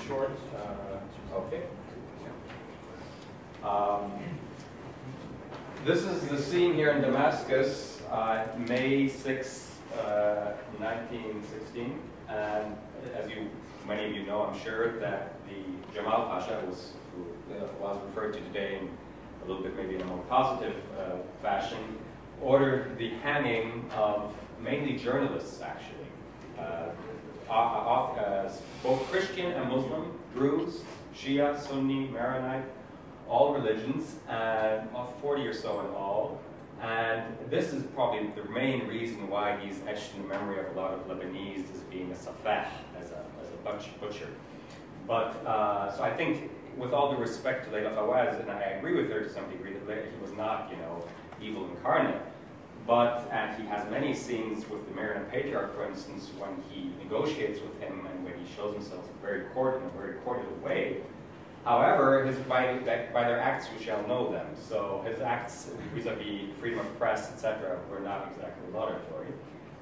short. Okay. This is the scene here in Damascus, May 6, 1916. And as many of you know, I'm sure, that the Jamal Pasha, who was referred to today in a little bit maybe in a more positive fashion, ordered the hanging of mainly journalists, actually. Both Christian and Muslim, Druze, Shia, Sunni, Maronite, all religions, and 40 or so in all. And this is probably the main reason why he's etched in the memory of a lot of Lebanese as being a safeh, as a butcher. But, so I think, with all due respect to Leila Fawaz, and I agree with her to some degree, that he was not, evil incarnate. But, and he has many scenes with the Maronite patriarch, for instance, when he negotiates with him and when he shows himself in a very cordial way. However, by their acts you shall know them. So his acts vis-a-vis freedom of press, etc., were not exactly laudatory.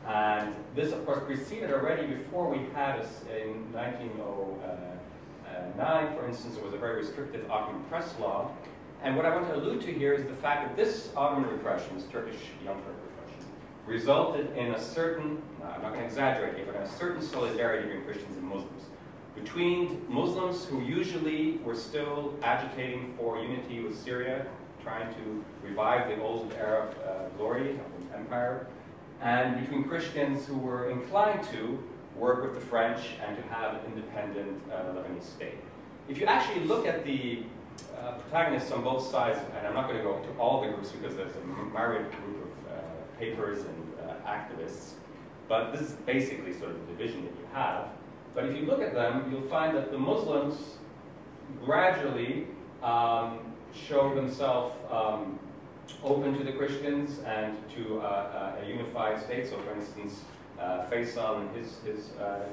And this, of course, preceded already before we had in 1909, for instance, there was a very restrictive Ottoman press law. And what I want to allude to here is the fact that this Ottoman repression, this Turkish Young Turk repression, resulted in a certain, I'm not going to exaggerate here, but in a certain solidarity between Christians and Muslims. Between Muslims who usually were still agitating for unity with Syria, trying to revive the old Arab glory of the empire, and between Christians who were inclined to work with the French and to have an independent Lebanese state. If you actually look at the protagonists on both sides, and I'm not going to go into all the groups because there's a myriad group of papers and activists, but this is basically sort of the division that you have. But if you look at them, you'll find that the Muslims gradually show themselves open to the Christians and to a unified state. So, for instance, Faisal and his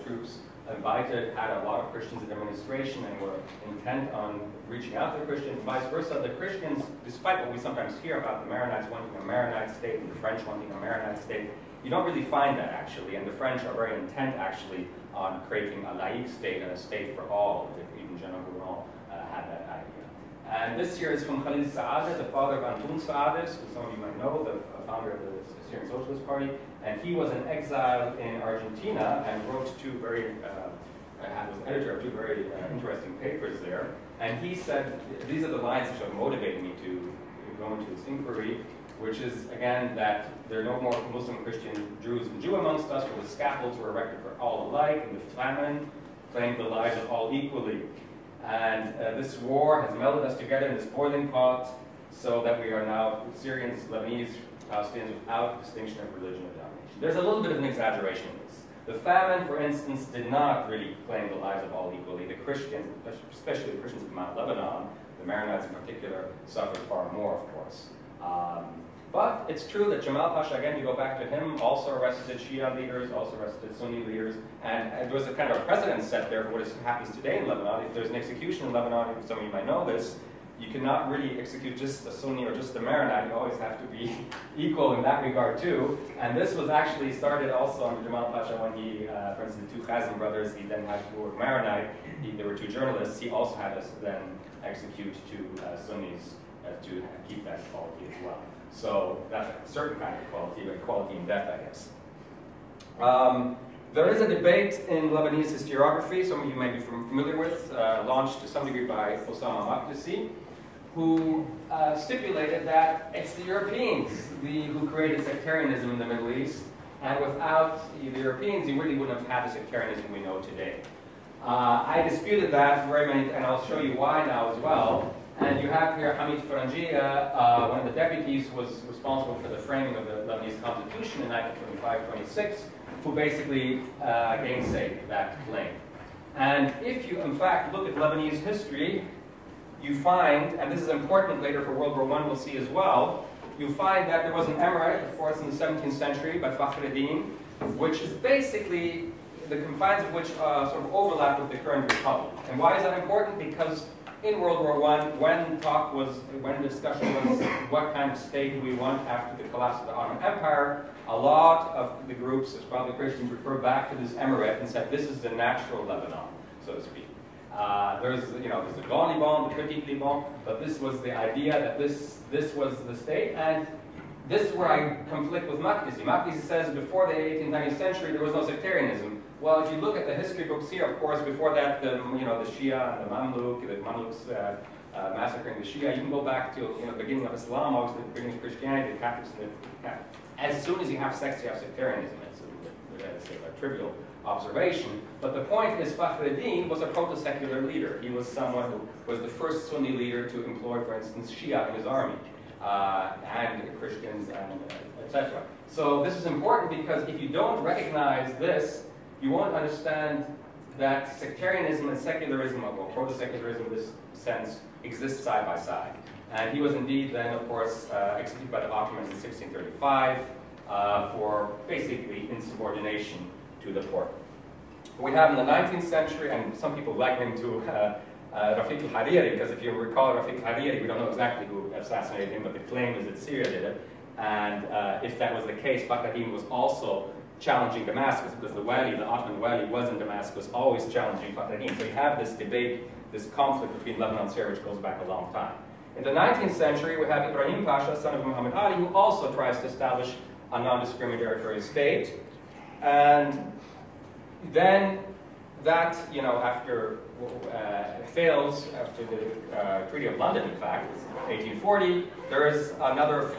troops had a lot of Christians in administration and were intent on reaching out to the Christians. Vice versa, the Christians, despite what we sometimes hear about the Maronites wanting a Maronite state and the French wanting a Maronite state, you don't really find that actually, and the French are very intent actually on creating a laïque state and a state for all. Even General Gouraud had that idea. And this here is from Khalid Saada, the father of Antoun Saada, who some of you might know, the founder of the Syrian Socialist Party, and he was in exile in Argentina and wrote was editor of two very interesting papers there. And he said, these are the lines which have motivated me to go into this inquiry, which is, again, that there are no more Muslim, Christian, Druze, and Jew amongst us, for the scaffolds were erected for all alike, and the famine claimed the lives of all equally. And this war has melded us together in this boiling pot, so that we are now Syrians, Lebanese, Palestinians, without distinction of religion or domination. There's a little bit of an exaggeration in this. The famine, for instance, did not really claim the lives of all equally. The Christians, especially the Christians of Mount Lebanon, the Maronites in particular, suffered far more, of course. But it's true that Jamal Pasha, again, you go back to him, also arrested Shia leaders, also arrested Sunni leaders, and there was a kind of a precedent set there for what happens today in Lebanon. If there's an execution in Lebanon, some of you might know this, you cannot really execute just a Sunni or just a Maronite. You always have to be equal in that regard too. And this was actually started also under Jamal Pasha when he, for instance, the two Khazin brothers, he then had who were Maronite. There were two journalists. He also had us then execute two Sunnis to keep that equality as well. So that's a certain kind of equality, but equality in death, I guess. There is a debate in Lebanese historiography, some of you may be familiar with, launched to some degree by Osama Makdisi, who stipulated that it's the Europeans who created sectarianism in the Middle East, and without the Europeans, you really wouldn't have had the sectarianism we know today. I disputed that very many, and I'll show you why now as well. And you have here Hamid Faranjia, one of the deputies, was responsible for the framing of the Lebanese constitution in 1925-26, who basically gainsayed that claim. And if you, in fact, look at Lebanese history, you find, and this is important later for World War I, we'll see as well, you find that there was an emirate, of course, in the 17th century by Fakhreddin, which is basically, the confines of which sort of overlap with the current republic. And why is that important? Because in World War I, when the discussion was what kind of state do we want after the collapse of the Ottoman Empire, a lot of the groups, especially Christians, refer back to this emirate and said this is the natural Lebanon, so to speak. There's the Grand Liban, the Petit Liban, but this was the idea that this was the state, and this is where I conflict with Makdisi. Makdisi says before the 18th, 19th century there was no sectarianism. Well, if you look at the history books here, of course, before that, the Shia and the Mamluks massacring the Shia, you can go back to the beginning of Islam, obviously the beginning of Christianity, the Catholics, as soon as you have sex, you have sectarianism. It's a trivial observation. But the point is, Fakhreddin was a proto-secular leader. He was someone who was the first Sunni leader to employ, for instance, Shia in his army, and Christians, and etc. So this is important because if you don't recognize this, you won't understand that sectarianism and secularism, or proto-secularism in this sense, exist side by side. And he was indeed then, of course, executed by the Ottomans in 1635 for basically insubordination to the Porte. We have in the 19th century, and some people liken him to Rafiq al-Hariri, because if you recall Rafiq al-Hariri, we don't know exactly who assassinated him, but the claim is that Syria did it. And if that was the case, Fakhreddin was also challenging Damascus, because the Ottoman wali was in Damascus, always challenging Fakhreddin. So you have this debate, this conflict between Lebanon and Syria, which goes back a long time. In the 19th century, we have Ibrahim Pasha, son of Muhammad Ali, who also tries to establish a non-discriminatory state. And then that, after fails, after the Treaty of London, in fact, 1840, there is another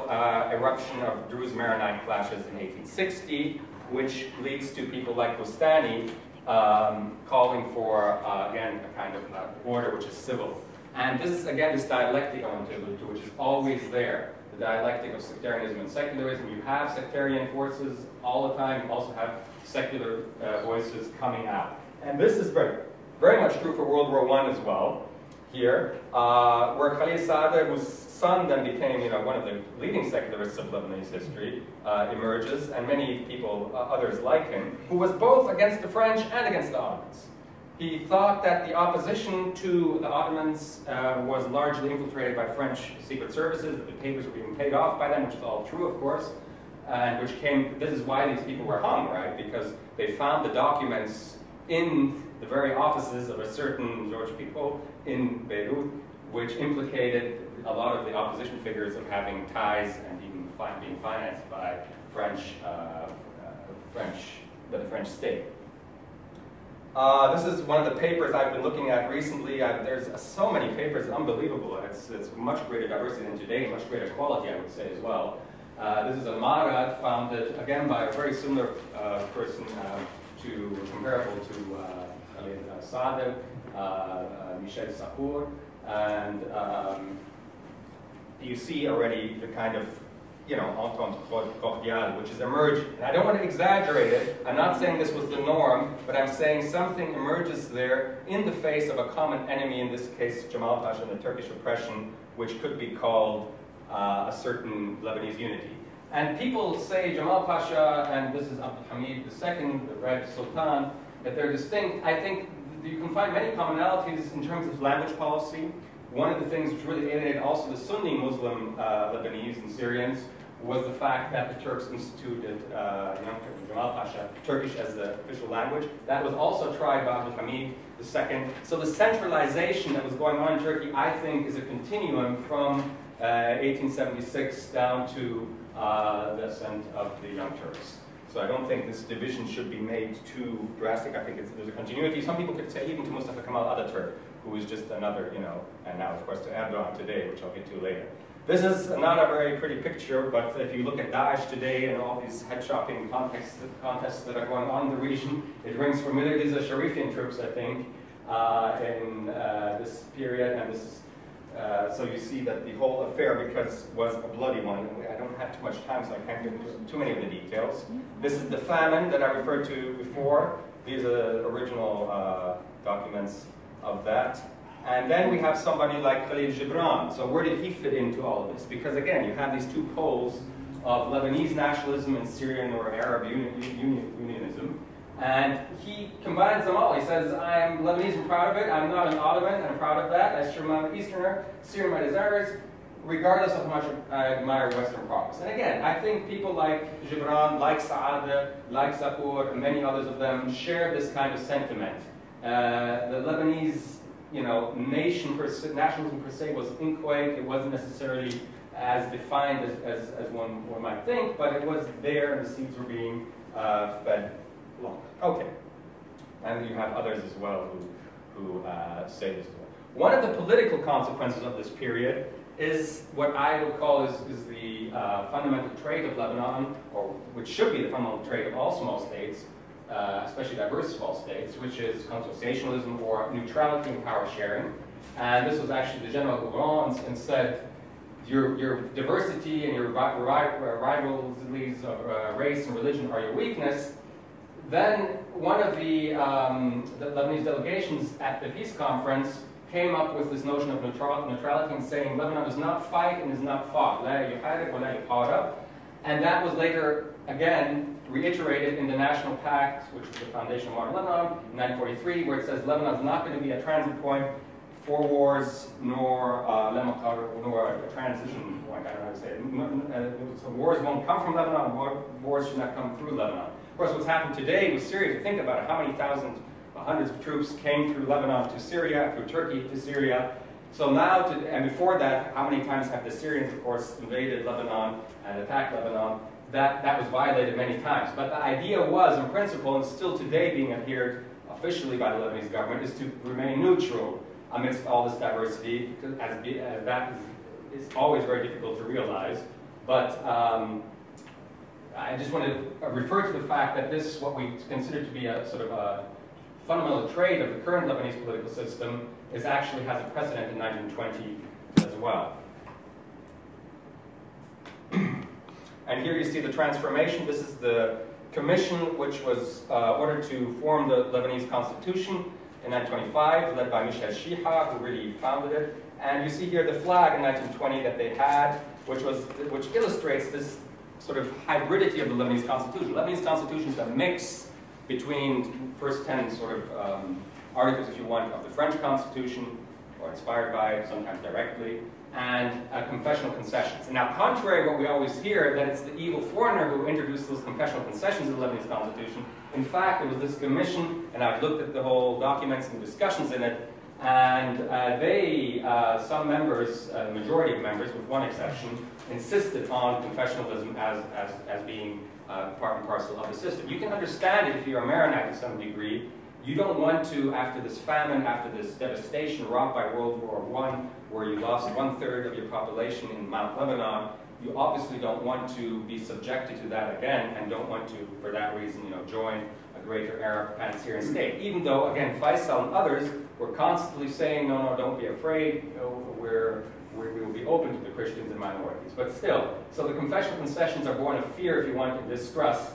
eruption of Druze Maronite clashes in 1860, which leads to people like Bustani calling for, again, a kind of order which is civil. And this is, again, this dialectic I want to allude to, which is always there. The dialectic of sectarianism and secularism. You have sectarian forces all the time. You also have secular voices coming out. And this is very much true for World War I as well. Here, where Khalil Saada, whose son then became one of the leading secularists of Lebanese history, emerges, and many people, others like him, who was both against the French and against the Ottomans. He thought that the opposition to the Ottomans was largely infiltrated by French secret services, that the papers were being paid off by them, which is all true, of course, and this is why these people were hung, right? Because they found the documents in the very offices of a certain George Picot in Beirut, which implicated a lot of the opposition figures of having ties and even being financed by the French state. This is one of the papers I've been looking at recently. There's so many papers, unbelievable. It's much greater diversity than today, much greater quality, I would say, as well. This is a Marad founded, again, by a very similar person, comparable to Khalil Saada, Michel Sapour, and you see already the kind of entente cordiale, which has emerged. And I don't want to exaggerate it. I'm not saying this was the norm, but I'm saying something emerges there in the face of a common enemy, in this case Jamal Pasha and the Turkish oppression, which could be called a certain Lebanese unity. And people say Jamal Pasha, and this is Abdul Hamid II, the Red Sultan, that they're distinct. I think you can find many commonalities in terms of language policy. One of the things which really alienated also the Sunni Muslim Lebanese and Syrians was the fact that the Turks instituted Jamal Pasha, Turkish as the official language. That was also tried by Abdul Hamid II. So the centralization that was going on in Turkey, I think, is a continuum from 1876 down to the ascent of the Young Turks. So I don't think this division should be made too drastic. I think there's a continuity. Some people could say even to Mustafa Kemal Ataturk, who is just another, and now of course to Erdogan today, which I'll get to later. This is not a very pretty picture, but if you look at Daesh today and all these head-chopping contests that are going on in the region, it rings familiar. These are Sharifian troops, I think, in this period, and this is, so you see that the whole affair, because was a bloody one, and I don't have too much time, so I can't get into too many of the details. This is the famine that I referred to before. These are original documents of that. And then we have somebody like Khalil Gibran. So where did he fit into all of this? Because again, you have these two poles of Lebanese nationalism and Syrian or Arab unionism. And he combines them all. He says, I am Lebanese and proud of it. I'm not an Ottoman, and I'm proud of that. I am an Easterner, Syrian my desires, regardless of how much I admire Western progress. And again, I think people like Gibran, like Saada, like Sapour, and many others of them share this kind of sentiment. The Lebanese nationalism per se was inchoate. It wasn't necessarily as defined as one might think, but it was there, and the seeds were being fed along. Okay, and you have others as well who say this as well. One of the political consequences of this period is what I would call is the fundamental trait of Lebanon, or which should be the fundamental trait of all small states, especially diverse small states, which is consociationalism or neutrality and power sharing. And this was actually the General Gourand and said, your diversity and your rivalries of race and religion are your weakness. Then one of the Lebanese delegations at the peace conference came up with this notion of neutrality and saying Lebanon does not fight and is not fought. And that was later, again, reiterated in the National Pact, which is the foundation of modern Lebanon, in 1943, where it says Lebanon is not going to be a transit point for wars, nor a transition point. I don't know how to say it. So wars won't come from Lebanon, wars should not come through Lebanon. Of course, what's happened today with Syria, if you think about it, how many hundreds of troops came through Lebanon to Syria, through Turkey to Syria. So now, and before that, how many times have the Syrians, of course, invaded Lebanon and attacked Lebanon? That was violated many times. But the idea was, in principle, and still today being adhered officially by the Lebanese government, is to remain neutral amidst all this diversity, because that is always very difficult to realize. But I just want to refer to the fact that this, what we consider to be a sort of a fundamental trait of the current Lebanese political system, has a precedent in 1920 as well. And here you see the transformation. This is the commission which was ordered to form the Lebanese constitution in 1925, led by Michel Shiha, who really founded it. And you see here the flag in 1920 that they had, which illustrates this sort of hybridity of the Lebanese constitution. The Lebanese constitution is a mix between first 10 sort of articles, if you want, of the French constitution, or inspired by it, sometimes directly, and confessional concessions. And now, contrary to what we always hear, that it's the evil foreigner who introduced those confessional concessions in the Lebanese constitution, in fact, it was this commission, and I've looked at the whole documents and discussions in it, and some members, the majority of members, with one exception, insisted on confessionalism as being part and parcel of the system. You can understand it if you're a Maronite to some degree. You don't want to, after this famine, after this devastation wrought by World War I, where you lost 1/3 of your population in Mount Lebanon, you obviously don't want to be subjected to that again, and don't want to, for that reason, join a greater Arab pan-Syrian state. Even though, again, Faisal and others were constantly saying, no, don't be afraid, we will be open to the Christians and minorities. But still, so the confessional concessions are born of fear, if you want, and distrust,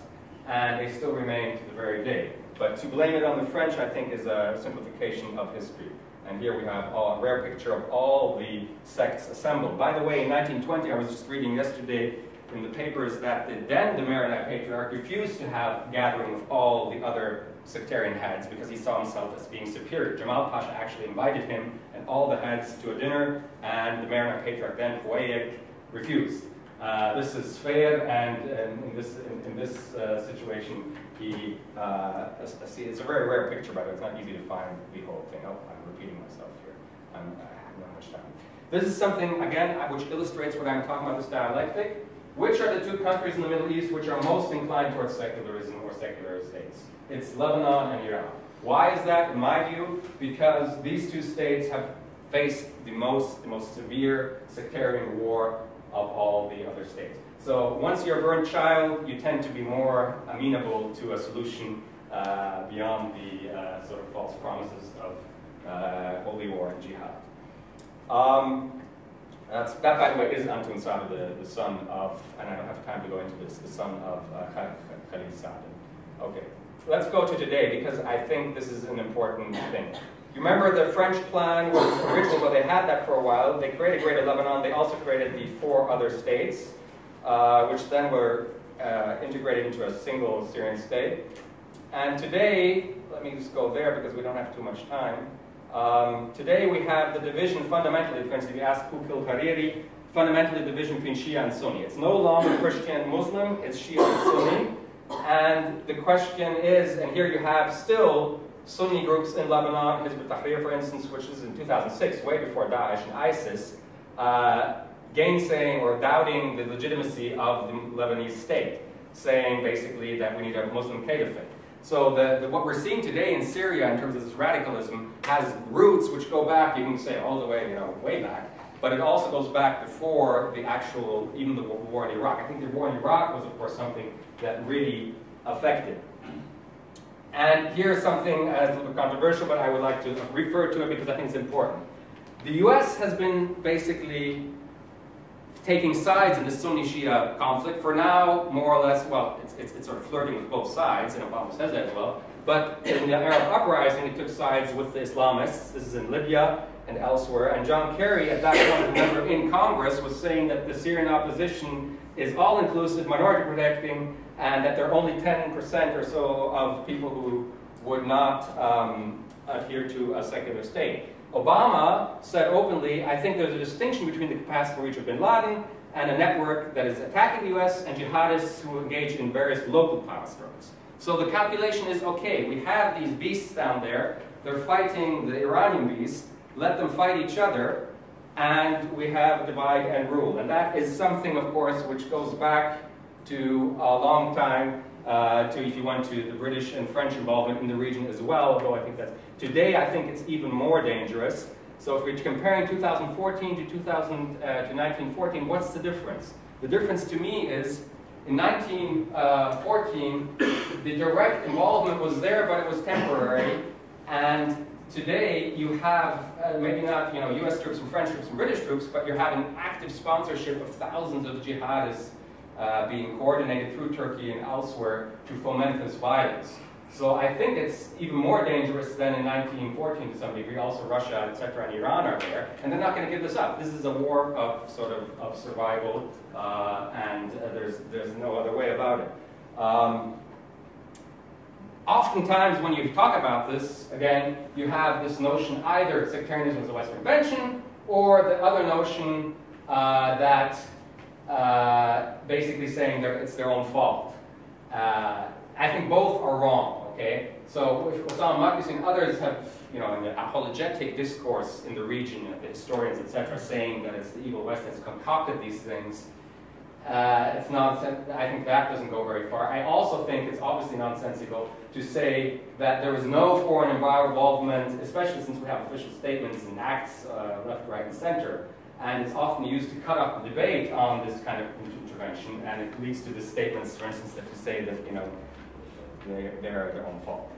and they still remain to the very day. But to blame it on the French, I think, is a simplification of history. And here we have a rare picture of all the sects assembled. By the way, in 1920, I was just reading yesterday in the papers that the Maronite Patriarch refused to have a gathering of all the other sectarian heads because he saw himself as being superior. Jamal Pasha actually invited him and all the heads to a dinner, and the Maronite Patriarch then, Huayek, refused. This is fair, and in this situation, it's a very rare picture, by the way. It's not easy to find the whole thing. Oh, I'm repeating myself here. I have not much time. This is something, again, which illustrates what I'm talking about, this dialectic. Which are the two countries in the Middle East which are most inclined towards secularism or secular states? It's Lebanon and Iran. Why is that, in my view? Because these two states have faced the most severe sectarian war of all the other states. So once you're a burnt child, you tend to be more amenable to a solution beyond the sort of false promises of holy war and jihad. That, by the way, is Antoun Saada, the son of, and I don't have time to go into this, the son of Khalid Saada. Okay, let's go to today, because I think this is an important thing. You remember the French plan was originally, well, they had that for a while. They created Greater Lebanon. They also created the 4 other states, which then were integrated into a single Syrian state. And today, let me just go there because we don't have too much time. Today we have the division fundamentally, for instance, if you ask who killed Hariri, fundamentally the division between Shia and Sunni. It's no longer Christian and Muslim, it's Shia and Sunni. And the question is, and here you have still Sunni groups in Lebanon, Hizb ut-Tahrir, for instance, which is in 2006, way before Daesh and ISIS, gainsaying or doubting the legitimacy of the Lebanese state, saying basically that we need a Muslim caliphate. So what we're seeing today in Syria in terms of this radicalism has roots which go back, you can say all the way, way back, but it also goes back before the actual, even the war in Iraq. I think the war in Iraq was, of course, something that really affected. And here's something a little bit controversial, but I would like to refer to it because I think it's important. The US has been basically taking sides in the Sunni-Shia conflict for now, more or less, well, it's sort of flirting with both sides, and Obama says that as well. But in the Arab uprising, it took sides with the Islamists. This is in Libya and elsewhere. And John Kerry, at that point, remember, in Congress, was saying that the Syrian opposition is all-inclusive, minority-protecting, and that there are only 10% or so of people who would not adhere to a secular state. Obama said openly, I think there's a distinction between the capacity for reach of bin Laden and a network that is attacking the US and jihadists who engage in various local power strokes. So the calculation is, okay, we have these beasts down there, they're fighting the Iranian beast, let them fight each other, and we have divide and rule. And that is something, of course, which goes back to a long time, to, if you want, to the British and French involvement in the region as well, although I think that today I think it's even more dangerous. So if we're comparing 2014 to 1914, what's the difference? The difference to me is in 1914, the direct involvement was there, but it was temporary. And today you have, maybe not US troops and French troops and British troops, but you're having active sponsorship of thousands of jihadists being coordinated through Turkey and elsewhere to foment this violence. So I think it's even more dangerous than in 1914 to some degree. Also Russia, etc., and Iran are there, and they're not going to give this up. This is a war of sort of survival, and there's no other way about it. Oftentimes when you talk about this, again, you have this notion either sectarianism is a Western invention, or the other notion that basically saying that it's their own fault. I think both are wrong, okay? So if Osama Maqdisi and others have, in the apologetic discourse in the region, the historians, etc., saying that it's the evil West that's concocted these things, it's nonsense. I think that doesn't go very far. I also think it's obviously nonsensical to say that there was no foreign involvement, especially since we have official statements and acts left, right, and center. And it's often used to cut off the debate on this kind of intervention, and it leads to the statements, for instance, that to say that they're their own fault.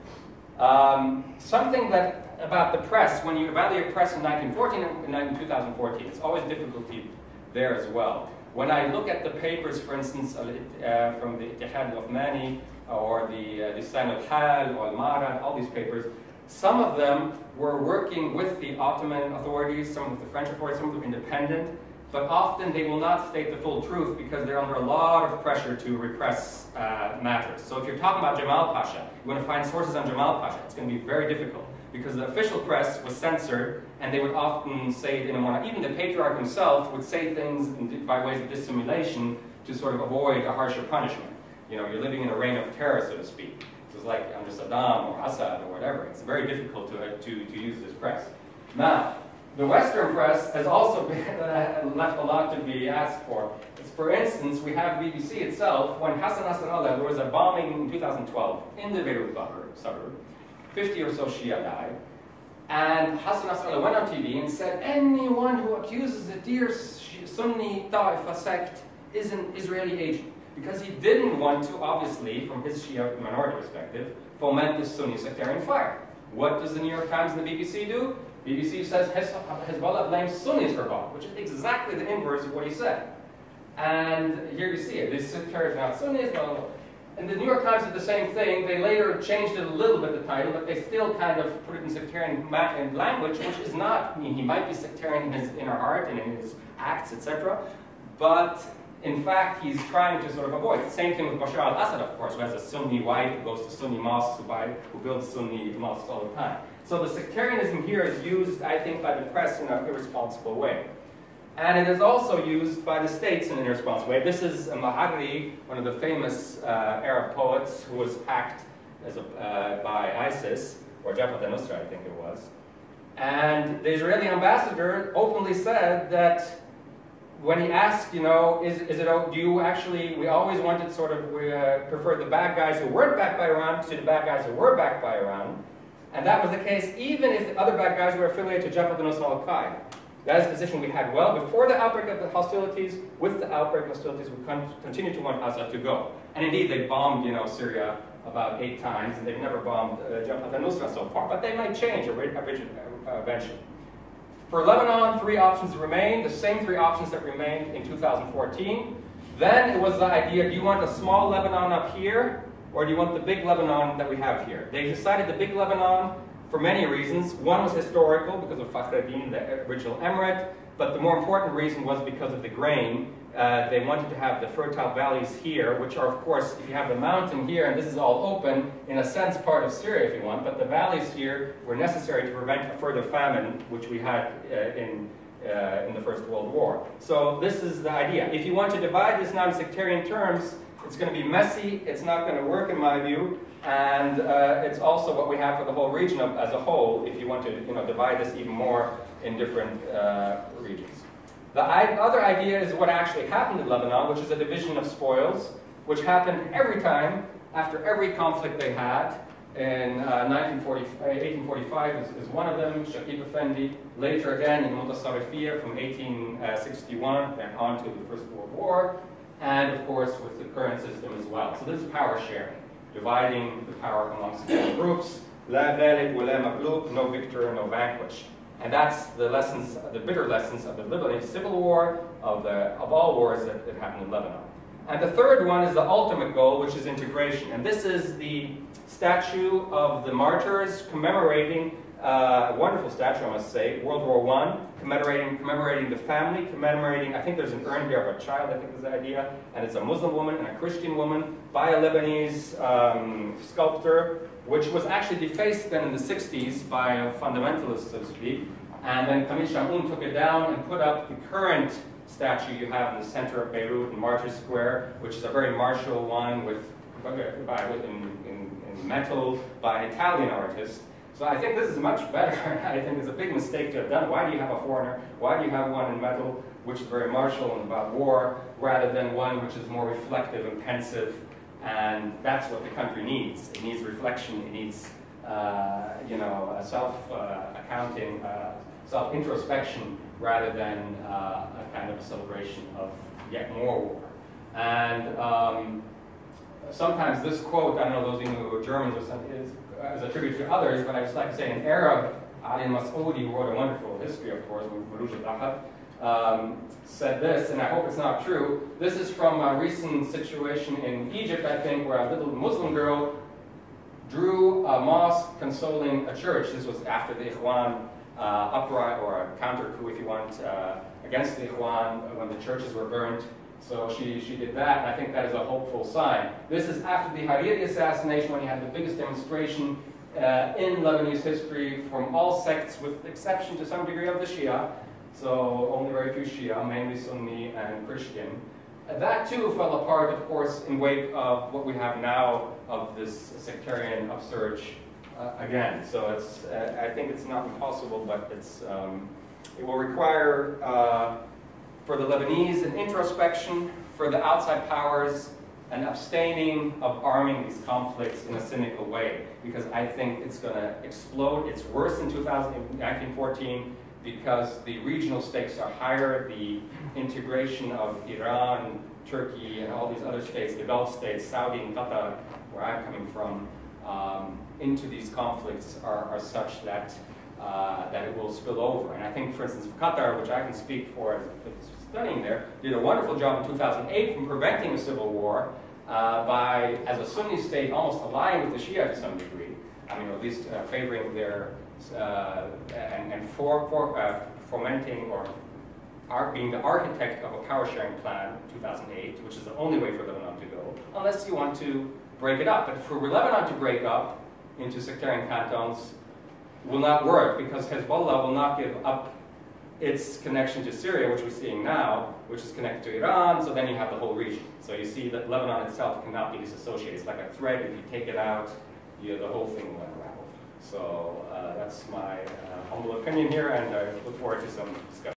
Something that about the press, when you evaluate press in 1914 and in 2014, it's always difficulty there as well. When I look at the papers, for instance, from the Ittihad al-Uthmani or the Dissent al-Hal or al-Mara, all these papers, some of them were working with the Ottoman authorities, some with the French authorities, some of them independent, but often they will not state the full truth because they're under a lot of pressure to repress matters. So if you're talking about Jamal Pasha, you want to find sources on Jamal Pasha, it's going to be very difficult because the official press was censored, and they would often say it in a more, even the patriarch himself would say things by ways of dissimulation to sort of avoid a harsher punishment. You're living in a reign of terror, so to speak. It's like under Saddam or Assad or whatever. It's very difficult to use this press. Now, the Western press has also been, left a lot to be asked for. For instance, we have BBC itself. When Hassan Nasrallah, there was a bombing in 2012 in the Beirut suburb. 50 or so Shia died. And Hassan Nasrallah went on TV and said, anyone who accuses the dear Sunni Ta'ifa sect is an Israeli agent. Because he didn't want to, obviously, from his Shia minority perspective, foment this Sunni sectarian fire. What does the New York Times and the BBC do? BBC says Hezbollah blames Sunnis for bomb, which is exactly the inverse of what he said. And here you see it. This sectarian is not Sunnis, blah, blah, blah. And the New York Times did the same thing. They later changed it a little bit, the title, but they still kind of put it in sectarian language, which is not, I mean, he might be sectarian in his inner heart and in his acts, etc. But in fact, he's trying to sort of avoid it. Same thing with Bashar al-Assad, of course, who has a Sunni wife who goes to Sunni mosques, who builds Sunni mosques all the time. So the sectarianism here is used, I think, by the press in an irresponsible way. And it is also used by the states in an irresponsible way. This is Maharri, one of the famous Arab poets who was hacked by ISIS, or Jabhat al-Nusra, I think it was. And the Israeli ambassador openly said that when he asked, you know, do you actually, we always wanted sort of, we preferred the bad guys who weren't backed by Iran to the bad guys who were backed by Iran. And that was the case even if the other bad guys were affiliated to Jabhat al-Nusra al-Qaeda. That is the position we had well before the outbreak of the hostilities. With the outbreak of hostilities, we continue to want Assad to go. And indeed, they bombed, you know, Syria about 8 times, and they've never bombed Jabhat al-Nusra so far. But they might change eventually. For Lebanon, 3 options remain, the same 3 options that remained in 2014. Then it was the idea, do you want a small Lebanon up here, or do you want the big Lebanon that we have here? They decided the big Lebanon for many reasons. One was historical, because of Fakhreddin, the original emirate, but the more important reason was because of the grain. They wanted to have the fertile valleys here, which are, of course, if you have the mountain here, and this is all open, in a sense, part of Syria, if you want, but the valleys here were necessary to prevent a further famine, which we had in the First World War. So this is the idea. If you want to divide this now in sectarian terms, it's going to be messy, it's not going to work in my view, and it's also what we have for the whole region as a whole, if you want to, you know, divide this even more in different regions. The other idea is what actually happened in Lebanon, which is a division of spoils, which happened every time, after every conflict they had. In 1845 is one of them, Shakib Effendi. Later again in Mutasarrifiyya from 1861, then on to the First World War. And of course with the current system as well. So this is power sharing, dividing the power amongst the groups. La ghalib wa la maghlub, no victor, no vanquish. And that's the lessons, the bitter lessons of the Lebanese civil war, of all wars that happened in Lebanon. And the third one is the ultimate goal, which is integration. And this is the statue of the martyrs commemorating, a wonderful statue, I must say, World War I, commemorating the family, commemorating, I think there's an urn here of a child, I think is the idea, and it's a Muslim woman and a Christian woman by a Lebanese sculptor, which was actually defaced then in the 60s by a fundamentalist, so to speak. And then Camille Chamoun took it down and put up the current statue you have in the center of Beirut in Martyrs Square, which is a very martial one with in metal by an Italian artist. So I think this is much better. I think it's a big mistake to have done. Why do you have a foreigner? Why do you have one in metal, which is very martial and about war, rather than one which is more reflective and pensive? And that's what the country needs. It needs reflection. It needs, you know, a self-accounting, self-introspection, rather than a kind of a celebration of yet more war. And sometimes this quote, I don't know those of you who are Germans or something, is attributed to others, but I just like to say in Arab, Ali Mas'udi, who wrote a wonderful history, of course, said this, and I hope it's not true. This is from a recent situation in Egypt, I think, where a little Muslim girl drew a mosque consoling a church. This was after the Ikhwan uprising, or a counter coup, if you want, against the Ikhwan, when the churches were burnt. So she did that, and I think that is a hopeful sign. This is after the Hariri assassination, when you had the biggest demonstration in Lebanese history from all sects, with the exception to some degree of the Shia. So only very few Shia, mainly Sunni and Christian. That too fell apart, of course, in wake of what we have now of this sectarian upsurge again. So it's, I think it's not impossible, but it's, it will require for the Lebanese an introspection, for the outside powers an abstaining of arming these conflicts in a cynical way, because I think it's going to explode. It's worse in 1914 because the regional stakes are higher. The integration of Iran, Turkey, and all these other states, the Gulf states, Saudi and Qatar, where I'm coming from, into these conflicts are such that that it will spill over. And I think, for instance, Qatar, which I can speak for as studying there, did a wonderful job in 2008 from preventing a civil war by, as a Sunni state, almost allying with the Shia to some degree. I mean, at least favoring their, and fomenting or being the architect of a power-sharing plan in 2008, which is the only way for Lebanon to go, unless you want to break it up. But for Lebanon to break up into sectarian cantons will not work, because Hezbollah will not give up its connection to Syria, which we're seeing now, which is connected to Iran, so then you have the whole region. So you see that Lebanon itself cannot be disassociated. It's like a thread. If you take it out, the whole thing will unravel. So that's my humble opinion here, and I look forward to some discussion.